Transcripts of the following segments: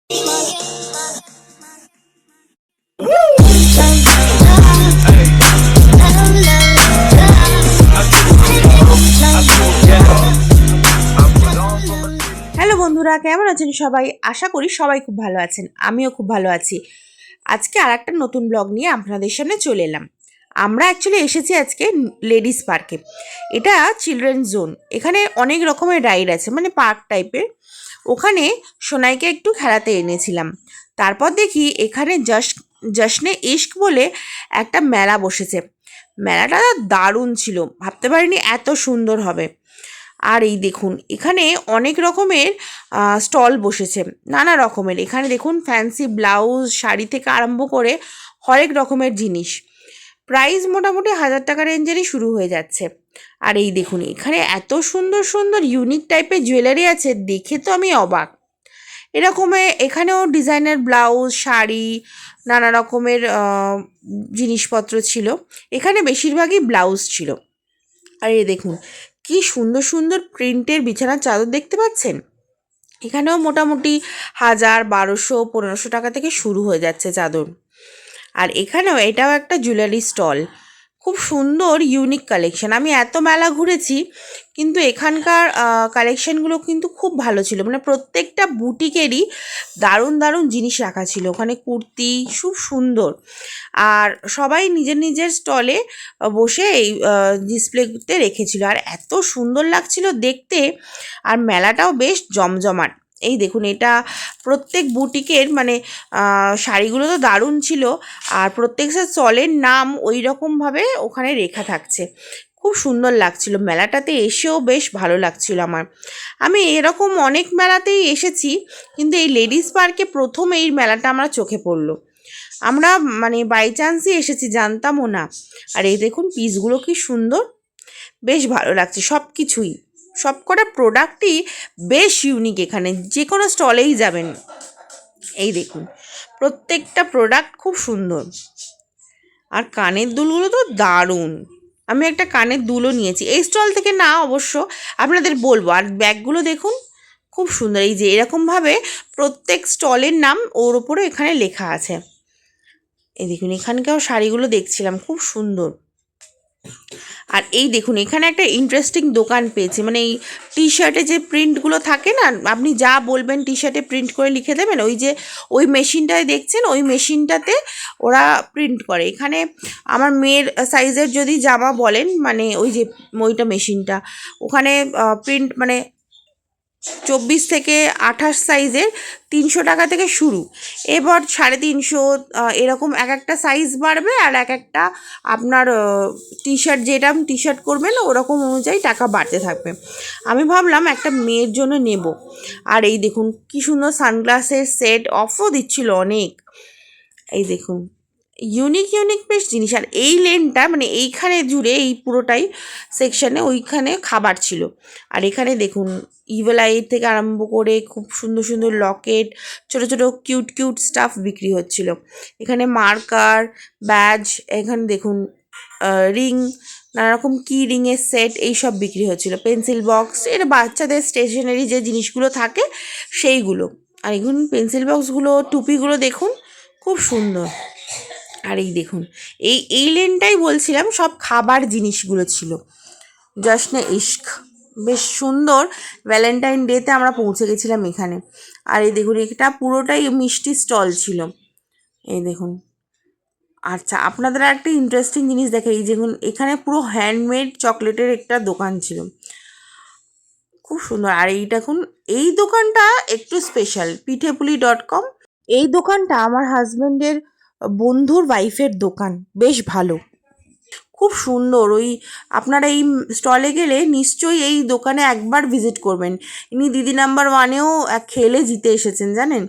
Hello বন্ধুরা, কেমন আছেন সবাই? আশা করি সবাই খুব ভালো আছেন। আমিও খুব ভালো আছি। আজকে আর একটা নতুন ব্লগ নিয়ে আপনাদের সামনে চলে এলাম। আমরা অ্যাকচুয়ালি এসেছি আজকে লেডিস পার্কে। এটা চিলড্রেন জোন। এখানে অনেক রকমের রাইড আছে, মানে পার্ক টাইপের। ওখানে সোনাইকে একটু খেলাতে এনেছিলাম। তারপর দেখি এখানে জশ্নে ইশক বলে একটা মেলা বসেছে। মেলাটা দারুণ ছিল, ভাবতে পারিনি এত সুন্দর হবে। আর এই দেখুন, এখানে অনেক রকমের স্টল বসেছে, নানা রকমের। এখানে দেখুন ফ্যান্সি ব্লাউজ, শাড়ি থেকে আরম্ভ করে হরেক রকমের জিনিস। প্রাইস মোটামুটি 1000 টাকা রেঞ্জেরই শুরু হয়ে যাচ্ছে। আর এই দেখুন, এখানে এত সুন্দর সুন্দর ইউনিক টাইপের জুয়েলারি আছে, দেখে তো আমি অবাক। এরকমের এখানেও ডিজাইনার ব্লাউজ, শাড়ি, নানা রকমের জিনিসপত্র ছিল। এখানে বেশিরভাগই ব্লাউজ ছিল। আর এই দেখুন, কি সুন্দর সুন্দর প্রিন্টের বিছানার চাদর দেখতে পাচ্ছেন। এখানেও মোটামুটি 1000, 1200, 1500 টাকা থেকে শুরু হয়ে যাচ্ছে চাদর। আর এখানেও এটাও একটা জুয়েলারি স্টল, খুব সুন্দর ইউনিক কালেকশন। আমি এত মেলা ঘুরেছি, কিন্তু এখানকার কালেকশানগুলো কিন্তু খুব ভালো ছিল। মানে প্রত্যেকটা বুটিকেরই দারুণ দারুণ জিনিস রাখা ছিল। ওখানে কুর্তি খুব সুন্দর। আর সবাই নিজের নিজের স্টলে বসে এই ডিসপ্লেতে রেখেছিল। আর এত সুন্দর লাগছিল দেখতে। আর মেলাটাও বেশ জমজমাট। এই দেখুন, এটা প্রত্যেক বুটিকের মানে শাড়িগুলো তো দারুণ ছিল। আর প্রত্যেকটা স্টলের নাম ওই রকমভাবে ওখানে রেখা থাকছে। খুব সুন্দর লাগছিল। মেলাটাতে এসেও বেশ ভালো লাগছিল আমার। আমি এরকম অনেক মেলাতেই এসেছি, কিন্তু এই লেডিস পার্কে প্রথম এই মেলাটা আমার চোখে পড়লো। আমরা মানে বাই চান্সই এসেছি, জানতামও না। আর এই দেখুন পিসগুলো কি সুন্দর, বেশ ভালো লাগছে। সব কিছুই, সব কটা প্রোডাক্টই বেশ ইউনিক। এখানে যে কোনো স্টলেই যাবেন, এই দেখুন প্রত্যেকটা প্রোডাক্ট খুব সুন্দর। আর কানের দুলগুলো তো দারুণ। আমি একটা কানের দুলও নিয়েছি এই স্টল থেকে, না অবশ্য আপনাদের বলবো। আর ব্যাগগুলো দেখুন, খুব সুন্দর। এই যে এরকমভাবে প্রত্যেক স্টলের নাম ওর ওপরে এখানে লেখা আছে। এই দেখুন, এখানকার শাড়িগুলো দেখছিলাম, খুব সুন্দর। আর এই দেখুন, এখানে একটা ইন্টারেস্টিং দোকান পেয়েছি। মানে এই টি শার্টে যে প্রিন্টগুলো থাকে না, আপনি যা বলবেন টি শার্টে প্রিন্ট করে লিখে দেবেন। ওই যে ওই মেশিনটায় দেখছেন, ওই মেশিনটাতে ওরা প্রিন্ট করে। এখানে আমার মেয়ের সাইজের যদি জামা বলেন, মানে ওই যে ওইটা মেশিনটা, ওখানে প্রিন্ট মানে 24 থেকে 28 সাইজের 300 টাকা থেকে শুরু। এবার 350 এরকম এক একটা সাইজ বাড়বে। আর এক একটা আপনার টি শার্ট, যেটা টি শার্ট করবেন ওরকম অনুযায়ী টাকা বাড়তে থাকবে। আমি ভাবলাম একটা মেয়ের জন্য নেব। আর এই দেখুন কি সুন্দর সানগ্লাসের সেট, অফও দিচ্ছিল অনেক। এই দেখুন ইউনিক ইউনিক বেশ জিনিস। আর এই লেনটা মানে এইখানে জুড়ে এই পুরোটাই সেকশানে ওইখানে খাবার ছিল। আর এখানে দেখুন ইভেল আই থেকে আরম্ভ করে খুব সুন্দর সুন্দর লকেট, ছোটো ছোটো কিউট কিউট স্টাফ বিক্রি হচ্ছিল। এখানে মার্কার, ব্যাজ, এখানে দেখুন রিং, নানারকম কি রিংয়ের সেট, এইসব বিক্রি হচ্ছিলো। পেন্সিল বক্স, এটা বাচ্চাদের স্টেশনারি যে জিনিসগুলো থাকে সেইগুলো। আর এখন পেন্সিল বক্সগুলো, টুপিগুলো দেখুন, খুব সুন্দর। আর এই দেখুন, এই লেনটাই বলছিলাম, সব খাবার জিনিসগুলো ছিল। জশ্নে ইশক বেশ সুন্দর। ভ্যালেন্টাইন ডেতে আমরা পৌঁছে গেছিলাম এখানে। আর এই দেখুন, এটা পুরোটাই মিষ্টি স্টল ছিল। এই দেখুন। আচ্ছা, আপনাদের একটা ইন্টারেস্টিং জিনিস দেখে, এই দেখুন এখানে পুরো হ্যান্ডমেড চকলেটের একটা দোকান ছিল, খুব সুন্দর। আর এই দেখুন, এই দোকানটা একটু স্পেশাল, পিঠেপুলি.com। এই দোকানটা আমার হাজব্যান্ডের বন্ধুর ওয়াইফের দোকান, বেশ ভালো, খুব সুন্দর। ওই আপনারা এই স্টলে গেলে নিশ্চয়ই এই দোকানে একবার ভিজিট করবেন। ইনি দিদি নাম্বার 1-এও খেলে জিতে এসেছেন জানেন।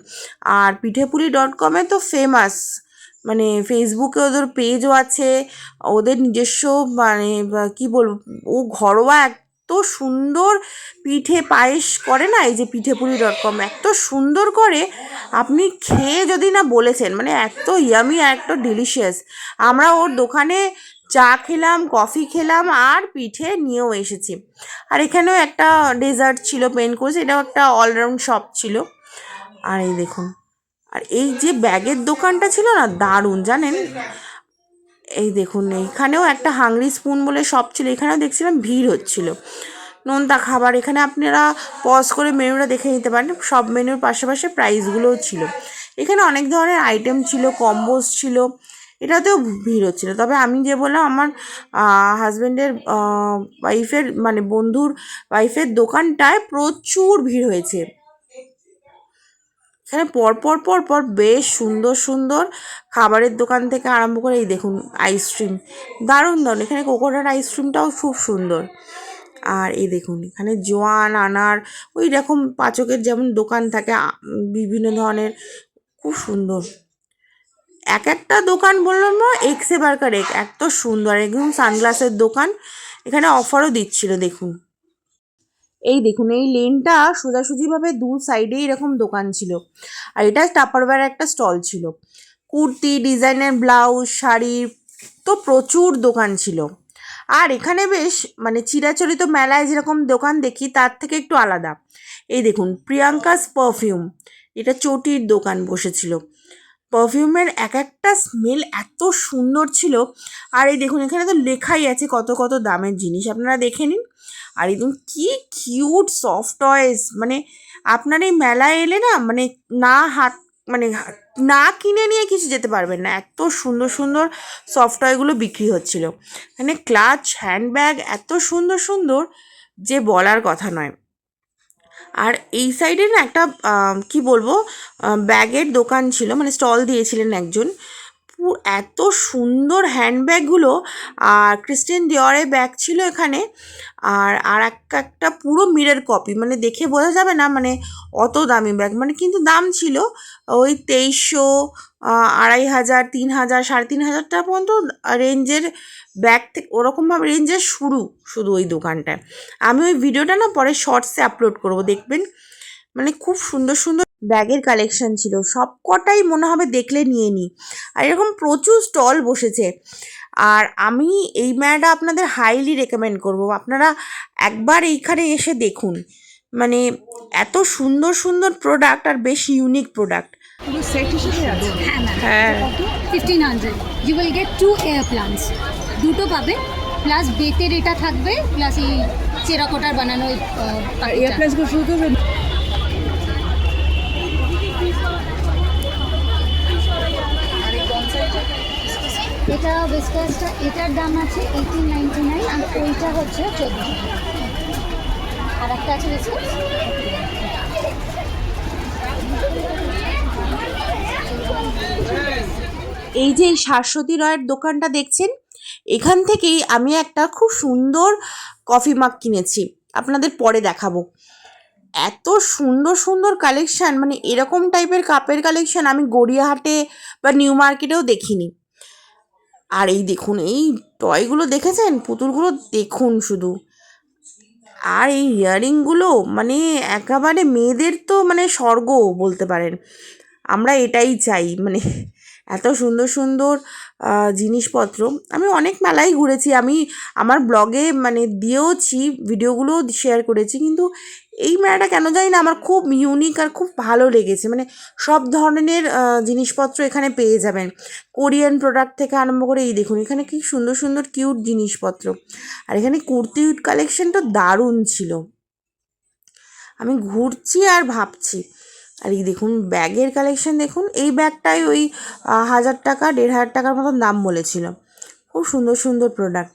আর পিঠেপুলি.com তো ফেমাস, মানে ফেসবুকে ওদের পেজও আছে, ওদের নিজস্ব মানে কী বলবো, ও ঘরোয়া এত সুন্দর পিঠে পায়েস করে না। এই যে পিঠেপুলি.com এত সুন্দর করে, আপনি খেয়ে যদি না বলেছেন, মানে এত ইয়ামি আর এত ডিলিশিয়াস। আমরা ওর দোকানে চা খেলাম, কফি খেলাম, আর পিঠে নিয়েও এসেছি। আর এখানেও একটা ডেজার্ট ছিল, পেন কোর্স, এটাও একটা অলরাউন্ড শপ ছিল। আর এই দেখুন, আর এই যে ব্যাগের দোকানটা ছিল না, দারুণ জানেন। এই দেখুন এইখানেও একটা হাংরি স্পুন বলে শপ ছিল, এখানেও দেখছিলাম ভিড় হচ্ছিল। নোনতা খাবার, এখানে আপনারা পজ করে মেনুটা দেখে নিতে পারেন, সব মেনুর পাশাপাশি প্রাইসগুলোও ছিল। এখানে অনেক ধরনের আইটেম ছিল, কম্বোস ছিল, এটাতেও ভিড় হচ্ছিল। তবে আমি যে বললাম আমার হাজব্যান্ডের ওয়াইফের মানে বন্ধুর ওয়াইফের দোকানটায় প্রচুর ভিড় হয়েছে। এখানে পরপর পরপর বেশ সুন্দর সুন্দর খাবারের দোকান থেকে আরম্ভ করে এই দেখুন আইসক্রিম, দারুণ দারুণ। এখানে কোকোনাট আইসক্রিমটাও খুব সুন্দর। আর এই দেখুন এখানে জোয়ান আনার ওই রকম পাচকের যেমন দোকান থাকে বিভিন্ন ধরনের, খুব সুন্দর। এক একটা দোকান বললাম না, এক্সে বার্কার এত সুন্দর, একদম সানগ্লাসের দোকান। এখানে অফারও দিচ্ছিল দেখুন। এই দেখুন এই লেনটা সোজাসুজিভাবে দু সাইডে এরকম দোকান ছিল, আর এটা টাপারওয়্যার একটা স্টল ছিল। কুর্তি, ডিজাইনের ব্লাউজ, শাড়ি, তো প্রচুর দোকান ছিল। আর এখানে বেশ মানে চিরাচরিত মেলায় যেরকম দোকান দেখি তার থেকে একটু আলাদা। এই দেখুন প্রিয়াঙ্কাস পারফিউম, এটা চটির দোকান বসেছিল। পারফিউমের এক একটা স্মেল এত সুন্দর ছিল। আর এই দেখুন এখানে তো লেখাই আছে কত কত দামের জিনিস, আপনারা দেখে নিন। আর একদম কি কিউট সফট টয়েস, মানে আপনার এই মেলায় এলে না মানে না হাত মানে না কিনে নিয়ে কিছু যেতে পারবেন না, এত সুন্দর সুন্দর সফট টয়গুলো বিক্রি হচ্ছিল। এখানে ক্লাচ, হ্যান্ডব্যাগ এত সুন্দর সুন্দর যে বলার কথা নয়। আর এই সাইডে না একটা কি বলবো ব্যাগের দোকান ছিল, মানে স্টল দিয়েছিলেন একজন। এত সুন্দর হ্যান্ডব্যাগগুলো, আর ক্রিস্টিয়ান ডিওরের ব্যাগ ছিল এখানে। আর একটা পুরো মিরর কপি, মানে দেখে বোঝা যাবে না মানে অত দামি ব্যাগ, মানে কিন্তু দাম ছিল ওই 2300, 2500, 3000, 3500 টাকা পর্যন্ত রেঞ্জের ব্যাগ থেকে, ওরকমভাবে রেঞ্জের শুধু ওই দোকানটায়। আমি ওই ভিডিওটা না পরে শর্টসে আপলোড করব, দেখবেন। মানে খুব সুন্দর সুন্দর ব্যাগের কালেকশন ছিল, সব কটাই মনে হবে দেখলে নিয়ে নিই। আর এরকম প্রচুর স্টল বসেছে। আর আমি এই মেলাটা আপনাদের হাইলি রেকমেন্ড করব, আপনারা একবার এইখানে এসে দেখুন। মানে এত সুন্দর সুন্দর প্রোডাক্ট, আর বেশ ইউনিক প্রোডাক্ট। হ্যাঁ 1500 you will get 2 air plants, দুটো পাবে, প্লাস বেতের এটা থাকবে, প্লাস এই চেরাকোটার বানানো এয়ার প্লান্টসগুলো শুরু করবে। এটা বেস্টাসটা, এটার দাম আছে 1899, আর ওইটা হচ্ছে 1400। আর একটা আছে বেস্টাস, এই যে এই শাশ্বতী রয়ের দোকানটা দেখছেন, এখান থেকেই আমি একটা খুব সুন্দর কফি মাগ কিনেছি, আপনাদের পরে দেখাবো। এত সুন্দর সুন্দর কালেকশান, মানে এরকম টাইপের কাপের কালেকশান আমি গড়িয়াহাটে বা নিউ মার্কেটেও দেখিনি। আর এই দেখুন এই টয়গুলো দেখেছেন, পুতুলগুলো দেখুন শুধু। আর এই ইয়াররিংগুলো মানে একেবারে মেয়েদের তো মানে স্বর্গ বলতে পারেন, আমরা এটাই চাই। মানে এত সুন্দর সুন্দর জিনিসপত্র। আমি অনেক মেলায় ঘুরেছি, আমি আমার ব্লগে মানে দিয়েওছি, ভিডিওগুলোও শেয়ার করেছি, কিন্তু এই মেলাটা কেন জানি না আমার খুব ইউনিক আর খুব ভালো লেগেছে। মানে সব ধরনের জিনিসপত্র এখানে পেয়ে যাবেন, কোরিয়ান প্রোডাক্ট থেকে আরম্ভ করে। এই দেখুন এখানে কি সুন্দর সুন্দর কিউট জিনিসপত্র। আর এখানে কুর্তি কালেকশনটা দারুণ ছিল। আমি ঘুরছি আর ভাবছি। আর এই দেখুন ব্যাগের কালেকশন দেখুন, এই ব্যাগটাই ওই 1000 টাকা 1500 টাকার মতন দাম বলেছিল। খুব সুন্দর সুন্দর প্রোডাক্ট।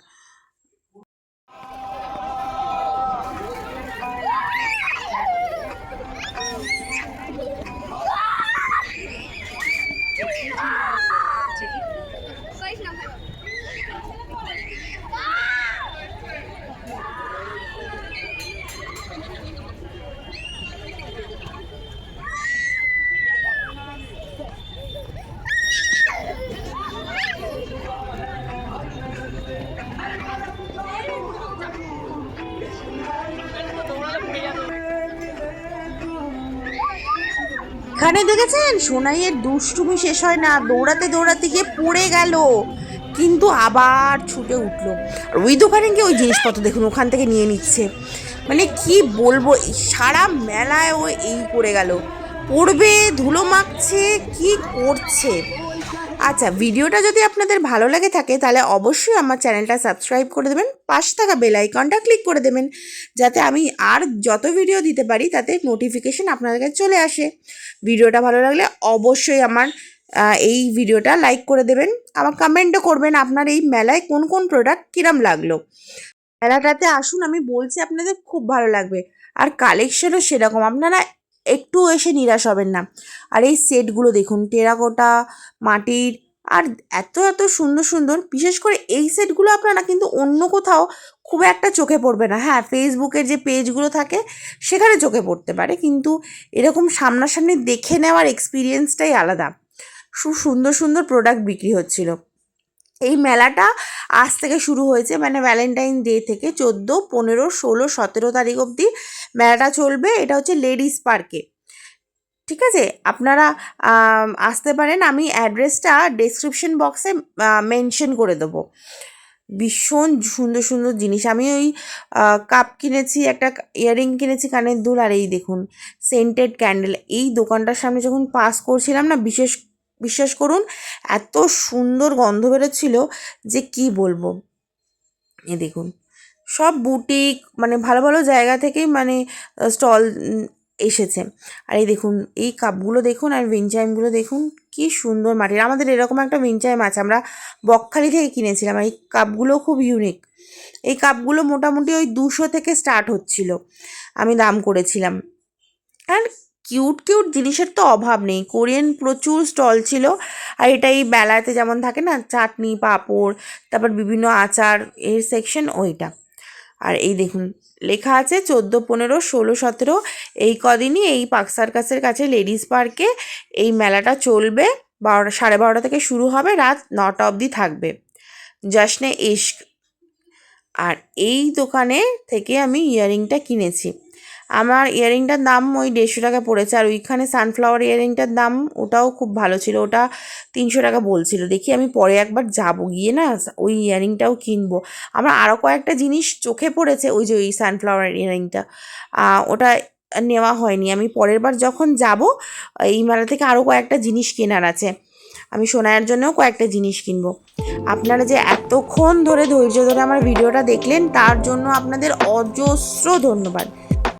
এখানে দেখেছেন সোনাইয়ের দুষ্টুমি শেষ হয় না, দৌড়াতে দৌড়াতে গিয়ে পড়ে গেল, কিন্তু আবার ছুটে উঠলো। আর ওই দোকানে গিয়ে ওই জিনিসপত্র দেখুন ওখান থেকে নিয়ে নিচ্ছে। মানে কি বলবো, সারা মেলায় ও এই করে গেল, পড়বে, ধুলো মাখছে, কি করছে। আচ্ছা, ভিডিওটা যদি আপনাদের ভালো লাগে থাকে তাহলে অবশ্যই আমার চ্যানেলটা সাবস্ক্রাইব করে দেবেন, পাশে থাকা বেল আইকনটা ক্লিক করে দেবেন, যাতে আমি আর যত ভিডিও দিতে পারি তাতে নোটিফিকেশন আপনাদের কাছে চলে আসে। ভিডিওটা ভালো লাগলে অবশ্যই আমার এই ভিডিওটা লাইক করে দেবেন, আমার কমেন্টও করবেন আপনার এই মেলায় কোন কোন প্রোডাক্ট কিরম লাগলো। মেলাটাতে আসুন, আমি বলছি আপনাদের খুব ভালো লাগবে। আর কালেকশনও সেরকম, আপনারা একটু এসে নিরাশ হবেন না। আর এই সেটগুলো দেখুন, টেরাকোটা, মাটির, আর এত এত সুন্দর সুন্দর। বিশেষ করে এই সেটগুলো আপনারা কিন্তু অন্য কোথাও খুব একটা চোখে পড়বে না। হ্যাঁ, ফেসবুকের যে পেজগুলো থাকে সেখানে চোখে পড়তে পারে, কিন্তু এরকম সামনাসামনি দেখে নেওয়ার এক্সপিরিয়েন্সটাই আলাদা। খুব সুন্দর সুন্দর প্রোডাক্ট বিক্রি হচ্ছিল। এই মেলাটা আজ থেকে শুরু হয়েছে, মানে ভ্যালেন্টাইন ডে থেকে 14, 15, 16, 17 তারিখ অবধি মেলাটা চলবে। এটা হচ্ছে লেডিস পার্কে। ঠিক আছে, আপনারা আসতে পারেন। আমি অ্যাড্রেসটা ডেসক্রিপশন বক্সে মেনশন করে দেবো। ভীষণ সুন্দর সুন্দর জিনিস। আমি ওই কাপ কিনেছি, একটা ইয়াররিং কিনেছি, কানের দুল, আর এই দেখুন সেন্টেড ক্যান্ডেল। এই দোকানটার সামনে যখন পাস করছিলাম না, বিশ্বাস করুন এত সুন্দর গন্ধ বেরোচ্ছিল যে কি বলবো। এ দেখুন, সব বুটিক, মানে ভালো ভালো জায়গা থেকেই মানে স্টল এসেছে। আর এই দেখুন এই কাপগুলো দেখুন, আর উইনচাইমগুলো দেখুন, কি সুন্দর মাটির। আমাদের এরকম একটা উইনচাইম আছে, আমরা বকখালি থেকে কিনেছিলাম। এই কাপগুলো খুব ইউনিক। এই কাপগুলো মোটামুটি ওই 200 থেকে স্টার্ট হচ্ছিল, আমি দাম করেছিলাম। আর কিউট কিউট জিনিসের তো অভাব নেই, কোরিয়ান প্রচুর স্টল ছিল। আর এটা এই বেলাতে যেমন থাকে না, চাটনি, পাঁপড়, তারপর বিভিন্ন আচার এর সেকশন ওইটা। আর এই দেখুন লেখা আছে 14, 15, 16, 17 এই কদিনই এই পার্ক সার্কাসের কাছে লেডিস পার্কে এই মেলাটা চলবে। 12:30 থেকে শুরু হবে, রাত 9টা অবধি থাকবে। জশ্নে ইশক। আর এই দোকানে থেকে আমি ইয়াররিংটা কিনেছি। আমার ইয়াররিংটার দাম ওই 150 টাকা পড়েছে। আর ওইখানে সানফ্লাওয়ার ইয়াররিংটার দাম, ওটাও খুব ভালো ছিল, ওটা 300 টাকা বলছিল। দেখি আমি পরে একবার যাবো, গিয়ে না ওই ইয়াররিংটাও কিনবো। আমার আরও কয়েকটা জিনিস চোখে পড়েছে, ওই যে ওই সানফ্লাওয়ার ইয়াররিংটা, ওটা নেওয়া হয়নি। আমি পরের বার যখন যাব এই মেলা থেকে আরও কয়েকটা জিনিস কেনার আছে। আমি সোনার জন্যও কয়েকটা জিনিস কিনবো। আপনারা যে এতক্ষণ ধরে ধৈর্য ধরে আমার ভিডিওটা দেখলেন তার জন্য আপনাদের অজস্র ধন্যবাদ।